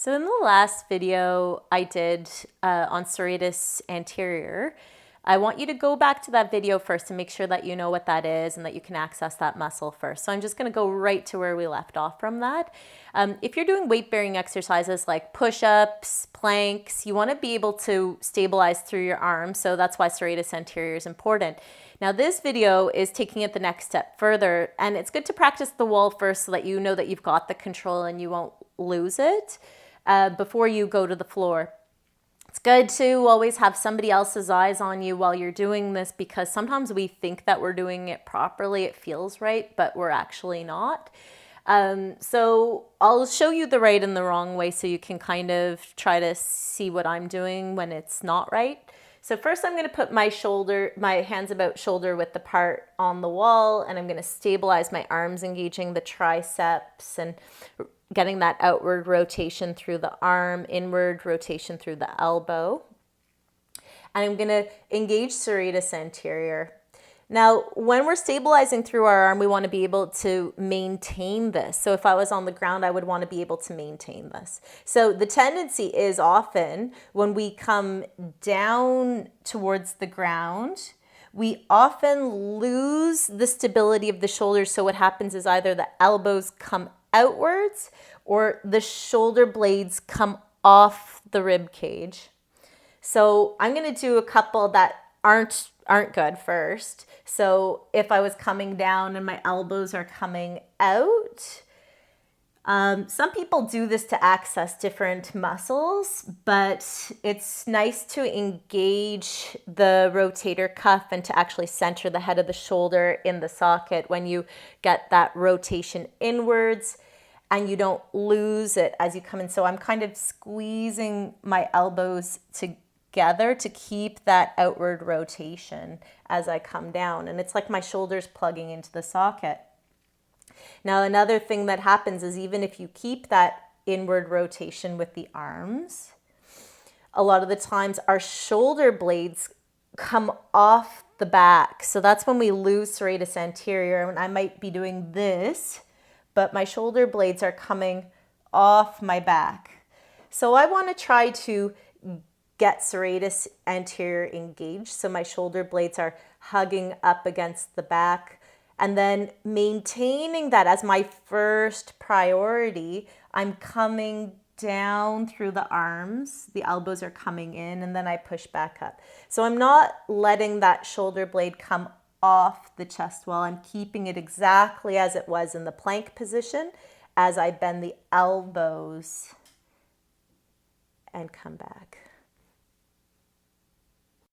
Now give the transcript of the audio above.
So in the last video I did on serratus anterior, I want you to go back to that video first and make sure that you know what that is and that you can access that muscle first. So I'm just going to go right to where we left off from that. If you're doing weight-bearing exercises like push-ups, planks, you want to be able to stabilize through your arms. So that's why serratus anterior is important. Now this video is taking it the next step further, and it's good to practice the wall first so that you know that you've got the control and you won't lose it before you go to the floor. It's good to always have somebody else's eyes on you while you're doing this, because sometimes we think that we're doing it properly, it feels right, but we're actually not. So I'll show you the right and the wrong way so you can kind of try to see what I'm doing when it's not right. So first I'm going to put my hands about shoulder width apart on the wall, and I'm going to stabilize my arms, engaging the triceps and getting that outward rotation through the arm, inward rotation through the elbow. And I'm going to engage serratus anterior. Now, when we're stabilizing through our arm, we want to be able to maintain this. So if I was on the ground, I would want to be able to maintain this. So the tendency is often when we come down towards the ground, we often lose the stability of the shoulders. So what happens is either the elbows come outwards or the shoulder blades come off the rib cage. So I'm going to do a couple that aren't good first. So if I was coming down and my elbows are coming out, some people do this to access different muscles, but it's nice to engage the rotator cuff and to actually center the head of the shoulder in the socket when you get that rotation inwards and you don't lose it as you come in. So I'm kind of squeezing my elbows together to keep that outward rotation as I come down. And it's like my shoulders plugging into the socket. Now, another thing that happens is even if you keep that inward rotation with the arms, a lot of the times our shoulder blades come off the back. So that's when we lose serratus anterior. And I might be doing this, but my shoulder blades are coming off my back. So I want to try to get serratus anterior engaged. So my shoulder blades are hugging up against the back. And then maintaining that as my first priority, I'm coming down through the arms, the elbows are coming in, and then I push back up. So I'm not letting that shoulder blade come off the chest wall. I'm keeping it exactly as it was in the plank position as I bend the elbows and come back.